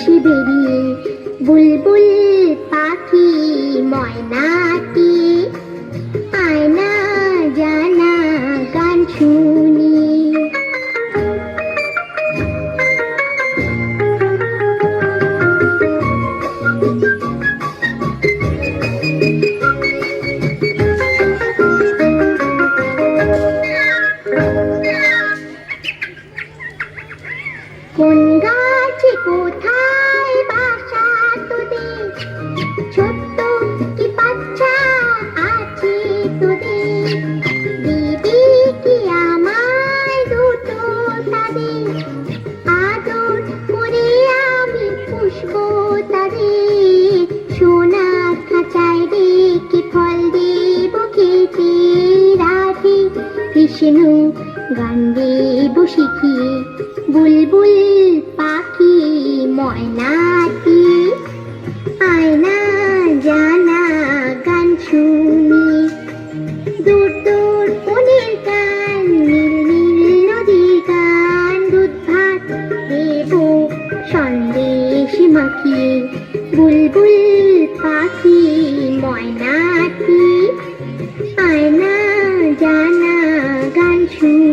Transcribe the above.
হাসি বেরিয়ে বুলবুল পাখি ময়নাটি আয়না জানা গান শুনি। কোন গাছে কোথায় বাসা তোদের, ছোট্ট কি বাচ্চা আছে তোদের, দিবি কি আমায় দুটো তাদের, আদর করে আমি পুষবো তাদের, সোনা খাঁচায় রেখে ফল দেব খেতে, রাধে কৃষ্ণ গান দেব শিখিয়ে, বুলবুল পাখি ময়নাটি আয়না জানা গান শুনি। দূর দূর বনের গান, নীল নীল নদীর গান, দুধ ভাত দেব সন্দেশ মাখিয়ে, বুলবুল পাখি ময়নাটি আয়না জানা গান শুনি।